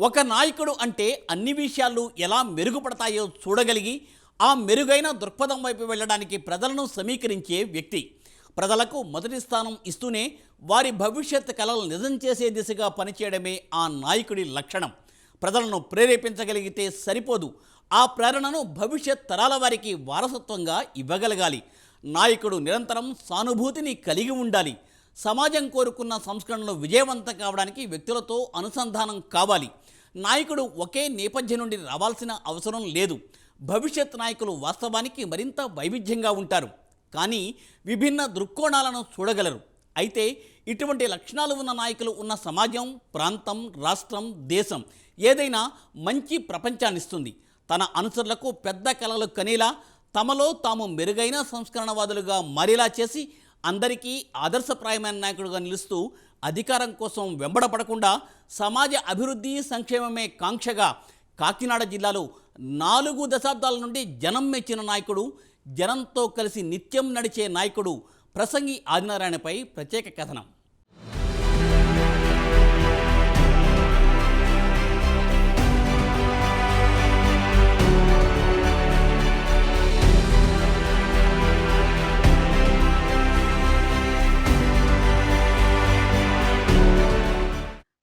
ఒక నాయకుడు అంటే అన్ని విషయాలు ఎలా మెరుగుపడతాయో చూడగలిగి ఆ మెరుగైన దృక్పథం వైపు వెళ్ళడానికి ప్రజలను సమీకరించే వ్యక్తి. ప్రజలకు మొదటి స్థానం ఇస్తూనే వారి భవిష్యత్ కలలు నిజం చేసే దిశగా పనిచేయడమే ఆ నాయకుడి లక్షణం. ప్రజలను ప్రేరేపించగలిగితే సరిపోదు, ఆ ప్రేరణను భవిష్యత్ తరాల వారికి వారసత్వంగా ఇవ్వగలగాలి. నాయకుడు నిరంతరం సానుభూతిని కలిగి ఉండాలి. సమాజం కోరుకున్న సంస్కరణలు విజయవంతం కావడానికి వ్యక్తులతో అనుసంధానం కావాలి. నాయకుడు ఒకే నేపథ్యం నుండి రావాల్సిన అవసరం లేదు. భవిష్యత్ నాయకులు వాస్తవానికి మరింత వైవిధ్యంగా ఉంటారు, కానీ విభిన్న దృక్కోణాలను చూడగలరు. అయితే ఇటువంటి లక్షణాలు ఉన్న నాయకులు ఉన్న సమాజం, ప్రాంతం, రాష్ట్రం, దేశం ఏదైనా మంచి ప్రపంచాన్నిస్తుంది. తన అనుచరులకు పెద్ద కలలు కనేలా, తమలో తాము మెరుగైన సంస్కరణవాదులుగా మారేలా చేసి అందరికీ ఆదర్శప్రాయమైన నాయకుడుగా నిలుస్తూ అధికారం కోసం వెంబడపడకుండా సమాజ అభివృద్ధి సంక్షేమమే కాంక్షగా కాకినాడ జిల్లాలో 4 దశాబ్దాల నుండి జనం మెచ్చిన నాయకుడు, జనంతో కలిసి నిత్యం నడిచే నాయకుడు ప్రసంగి ఆదినారాయణపై ప్రత్యేక కథనం.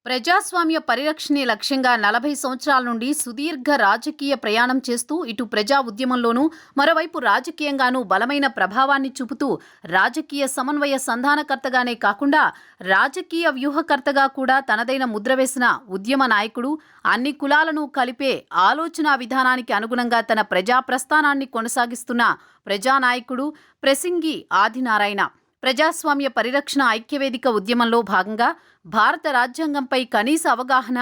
ప్రజాస్వామ్య పరిరక్షణే లక్ష్యంగా 40 సంవత్సరాల నుండి సుదీర్ఘ రాజకీయ ప్రయాణం చేస్తూ ఇటు ప్రజా ఉద్యమంలోనూ మరోవైపు రాజకీయంగానూ బలమైన ప్రభావాన్ని చూపుతూ రాజకీయ సమన్వయ సంధానకర్తగానే కాకుండా రాజకీయ వ్యూహకర్తగా కూడా తనదైన ముద్ర వేసిన ఉద్యమ నాయకుడు, అన్ని కులాలను కలిపే ఆలోచనా విధానానికి అనుగుణంగా తన ప్రజా ప్రస్థానాన్ని కొనసాగిస్తున్న ప్రజానాయకుడు ప్రసంగి ఆదినారాయణ. ప్రజాస్వామ్య పరిరక్షణ ఐక్యవేదిక ఉద్యమంలో భాగంగా భారత రాజ్యాంగంపై కనీస అవగాహన,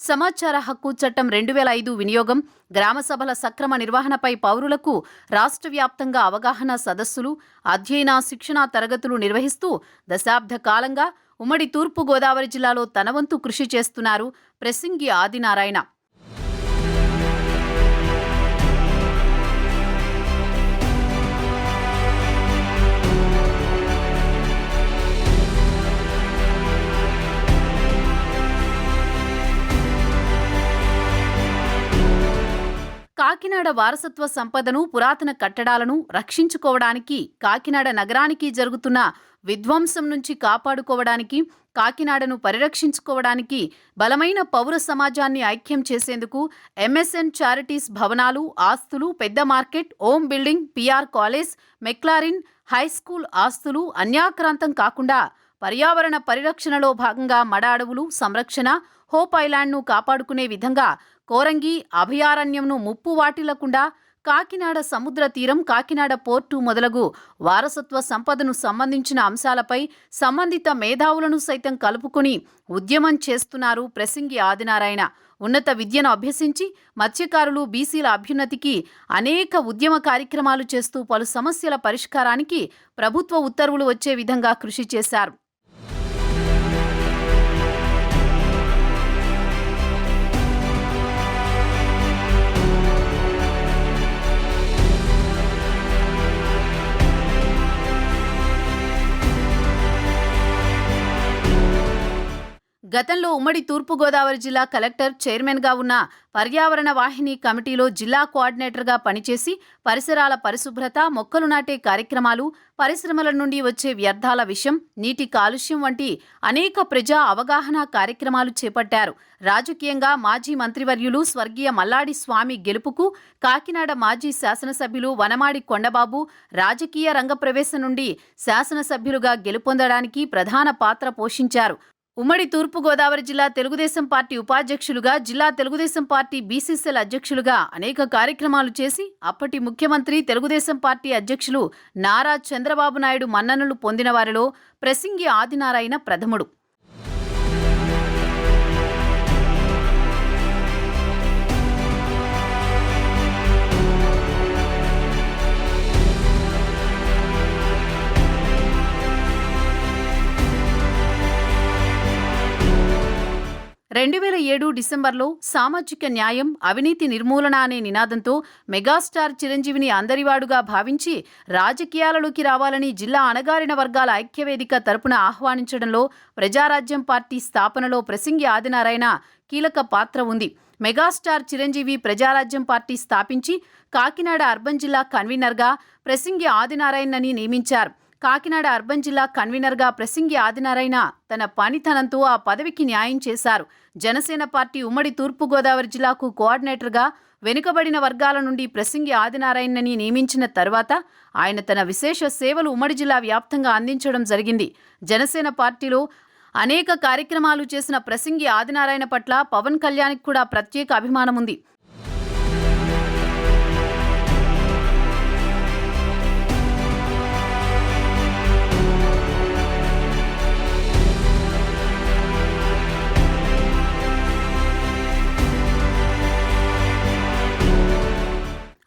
సమాచార హక్కు చట్టం 2005 వినియోగం, గ్రామ సభల సక్రమ నిర్వహణపై పౌరులకు రాష్ట్ర వ్యాప్తంగా అవగాహన సదస్సులు, అధ్యయన శిక్షణా తరగతులు నిర్వహిస్తూ దశాబ్ద కాలంగా ఉమ్మడి తూర్పుగోదావరి జిల్లాలో తన వంతు కృషి చేస్తున్నారు ప్రసంగి ఆదినారాయణ. కాకినాడ వారసత్వ సంపదను, పురాతన కట్టడాలను రక్షించుకోవడానికి, కాకినాడ నగరానికి జరుగుతున్న విధ్వంసం నుంచి కాపాడుకోవడానికి, కాకినాడను పరిరక్షించుకోవడానికి బలమైన పౌర సమాజాన్ని ఐక్యం చేసేందుకు ఎంఎస్ఎన్ చారిటీస్ భవనాలు, ఆస్తులు, పెద్ద market, Om building, PR college, McLaren high school ఆస్తులు అన్యాక్రాంతం కాకుండా పర్యావరణ పరిరక్షణలో భాగంగా మడ అడవులు సంరక్షణ, హోప్ ఐలాండ్ను కాపాడుకునే విధంగా కోరంగి అభయారణ్యంను ముప్పు వాటిల్లకుండా కాకినాడ సముద్ర తీరం, కాకినాడ పోర్టు మొదలగు వారసత్వ సంపదను సంబంధించిన అంశాలపై సంబంధిత మేధావులను సైతం కలుపుకుని ఉద్యమం చేస్తున్నారు ప్రసంగి ఆదినారాయణ. ఉన్నత విద్యను అభ్యసించి మత్స్యకారులు, బీసీల అభ్యున్నతికి అనేక ఉద్యమ కార్యక్రమాలు చేస్తూ పలు సమస్యల పరిష్కారానికి ప్రభుత్వ ఉత్తర్వులు వచ్చే విధంగా కృషి చేశారు. గతంలో ఉమ్మడి తూర్పుగోదావరి జిల్లా కలెక్టర్, చైర్మన్గా ఉన్న పర్యావరణ వాహిని కమిటీలో జిల్లా కోఆర్డినేటర్గా పనిచేసి పరిసరాల పరిశుభ్రత, మొక్కలు నాటే కార్యక్రమాలు, పరిశ్రమల నుండి వచ్చే వ్యర్థాల విషం, నీటి కాలుష్యం వంటి అనేక ప్రజా అవగాహన కార్యక్రమాలు చేపట్టారు. రాజకీయంగా మాజీ మంత్రివర్యులు స్వర్గీయ మల్లాడి స్వామి గెలుపుకు కాకినాడ మాజీ శాసనసభ్యులు వనమాడి కొండబాబు రాజకీయ రంగ ప్రవేశం నుండి శాసనసభ్యులుగా గెలుపొందడానికి ప్రధాన పాత్ర పోషించారు. ఉమ్మడి తూర్పుగోదావరి జిల్లా తెలుగుదేశం పార్టీ ఉపాధ్యక్షులుగా, జిల్లా తెలుగుదేశం పార్టీ బీసీసీఎల్ అధ్యక్షులుగా అనేక కార్యక్రమాలు చేసి అప్పటి ముఖ్యమంత్రి, తెలుగుదేశం పార్టీ అధ్యక్షులు నారా చంద్రబాబు నాయుడు మన్ననలు పొందిన వారిలో ప్రసంగి ఆదినారాయణ ప్రథముడు. 2007 డిసెంబర్లో సామాజిక న్యాయం, అవినీతి నిర్మూలన అనే నినాదంతో మెగాస్టార్ చిరంజీవిని అందరివాడుగా భావించి రాజకీయాలలోకి రావాలని జిల్లా అణగారిన వర్గాల ఐక్యవేదిక తరపున ఆహ్వానించడంలో ప్రజారాజ్యం పార్టీ స్థాపనలో ప్రసింగి ఆదినారాయణ కీలక పాత్ర ఉంది. మెగాస్టార్ చిరంజీవి ప్రజారాజ్యం పార్టీ స్థాపించి కాకినాడ అర్బన్ జిల్లా కన్వీనర్గా ప్రసింగి ఆదినారాయణని నియమించారు. కాకినాడ అర్బన్ జిల్లా కన్వీనర్గా ప్రసింగి ఆదినారాయణ తన పనితనంతో ఆ పదవికి న్యాయం చేశారు. జనసేన పార్టీ ఉమ్మడి తూర్పుగోదావరి జిల్లాకు కోఆర్డినేటర్గా వెనుకబడిన వర్గాల నుండి ప్రసింగి ఆదినారాయణని నియమించిన తర్వాత ఆయన తన విశేష సేవలు ఉమ్మడి జిల్లా వ్యాప్తంగా అందించడం జరిగింది. జనసేన పార్టీలో అనేక కార్యక్రమాలు చేసిన ప్రసింగి ఆదినారాయణ పట్ల పవన్ కళ్యాణ్కి కూడా ప్రత్యేక అభిమానం ఉంది.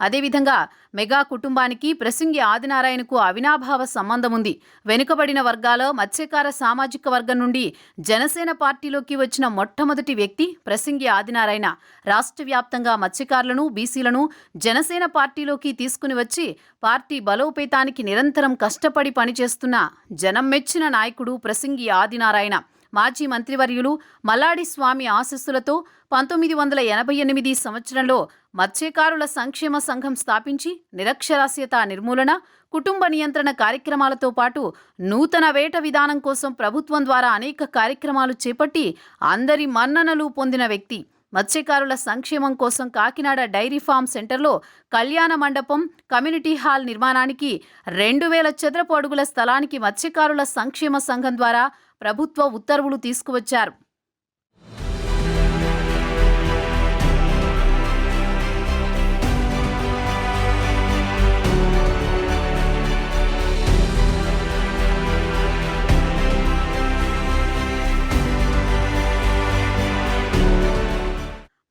అదేవిధంగా మెగా కుటుంబానికి ప్రసింగి ఆదినారాయణకు అవినాభావ సంబంధం ఉంది. వెనుకబడిన వర్గాల మత్స్యకార సామాజిక వర్గం నుండి జనసేన పార్టీలోకి వచ్చిన మొట్టమొదటి వ్యక్తి ప్రసింగి ఆదినారాయణ. రాష్ట్ర వ్యాప్తంగా మత్స్యకారులను, బీసీలను జనసేన పార్టీలోకి తీసుకుని వచ్చి పార్టీ బలోపేతానికి నిరంతరం కష్టపడి పనిచేస్తున్న జనం మెచ్చిన నాయకుడు ప్రసింగి ఆదినారాయణ. మాజీ మంత్రివర్యులు మల్లాడి స్వామి ఆశీస్సులతో 1988 సంవత్సరంలో మత్స్యకారుల సంక్షేమ సంఘం స్థాపించి నిరక్షరాస్యత నిర్మూలన, కుటుంబ నియంత్రణ కార్యక్రమాలతో పాటు నూతన వేట విధానం కోసం ప్రభుత్వం ద్వారా అనేక కార్యక్రమాలు చేపట్టి అందరి మన్ననలు పొందిన వ్యక్తి. మత్స్యకారుల సంక్షేమం కోసం కాకినాడ డైరీ ఫార్మ్ సెంటర్లో కళ్యాణ మండపం, కమ్యూనిటీ హాల్ నిర్మాణానికి 2000 చదరపు అడుగుల స్థలానికి మత్స్యకారుల సంక్షేమ సంఘం ద్వారా ప్రభుత్వ ఉత్తర్వులు తీసుకువచ్చారు.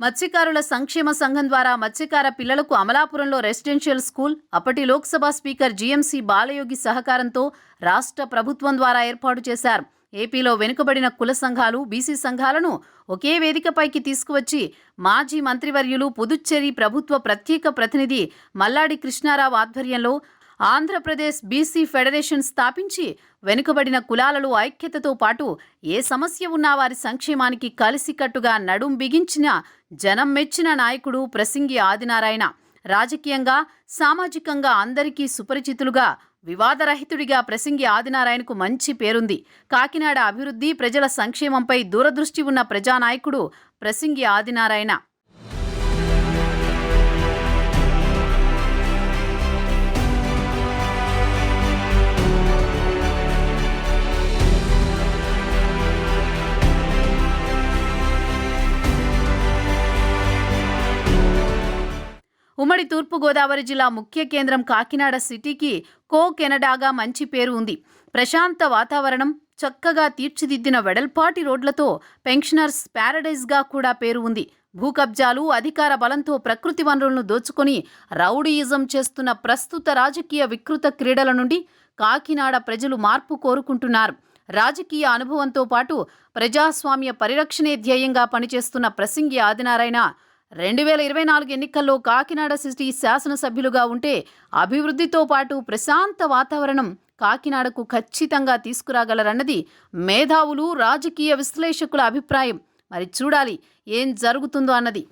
మత్స్యకారుల సంక్షేమ సంఘం ద్వారా మత్స్యకార పిల్లలకు అమలాపురంలో రెసిడెన్షియల్ స్కూల్, అప్పటి లోక్సభ స్పీకర్ జీఎంసీ బాలయోగి సహకారంతో రాష్ట్ర ప్రభుత్వం ద్వారా ఏర్పాటు చేశారు. ఏపీలో వెనుకబడిన కుల సంఘాలు, బీసీ సంఘాలను ఒకే వేదికపైకి తీసుకువచ్చి మాజీ మంత్రివర్యులు పుదుచ్చేరి ప్రభుత్వ ప్రత్యేక ప్రతినిధి మల్లాడి కృష్ణారావు ఆధ్వర్యంలో ఆంధ్రప్రదేశ్ బీసీ ఫెడరేషన్ స్థాపించి వెనుకబడిన కులాలలో ఐక్యతతో పాటు ఏ సమస్య ఉన్నా వారి సంక్షేమానికి కలిసికట్టుగా నడుం బిగించిన జనం మెచ్చిన నాయకుడు ప్రసింగి ఆదినారాయణ. రాజకీయంగా, సామాజికంగా అందరికీ సుపరిచితులుగా, వివాదరహితుడిగా ప్రసింగి ఆదినారాయణకు మంచి పేరుంది. కాకినాడ అభివృద్ధి, ప్రజల సంక్షేమంపై దూరదృష్టి ఉన్న ప్రజానాయకుడు ప్రసింగి ఆదినారాయణ. ఉమ్మడి తూర్పుగోదావరి జిల్లా ముఖ్య కేంద్రం కాకినాడ సిటీకి కో కెనడాగా మంచి పేరు ఉంది. ప్రశాంత వాతావరణం, చక్కగా తీర్చిదిద్దిన వెడల్పాటి రోడ్లతో పెన్షనర్స్ ప్యారడైజ్గా కూడా పేరు ఉంది. భూకబ్జాలు, అధికార బలంతో ప్రకృతి వనరులను దోచుకొని రౌడీయిజం చేస్తున్న ప్రస్తుత రాజకీయ వికృత క్రీడల నుండి కాకినాడ ప్రజలు మార్పు కోరుకుంటున్నారు. రాజకీయ అనుభవంతో పాటు ప్రజాస్వామ్య పరిరక్షణే ధ్యేయంగా పనిచేస్తున్న ప్రసింగి ఆదినారాయణ 2024 ఎన్నికల్లో కాకినాడ సిటీ శాసనసభ్యులుగా ఉంటే అభివృద్ధితో పాటు ప్రశాంత వాతావరణం కాకినాడకు ఖచ్చితంగా తీసుకురాగలరన్నది మేధావులు, రాజకీయ విశ్లేషకుల అభిప్రాయం. మరి చూడాలి ఏం జరుగుతుందో అన్నది.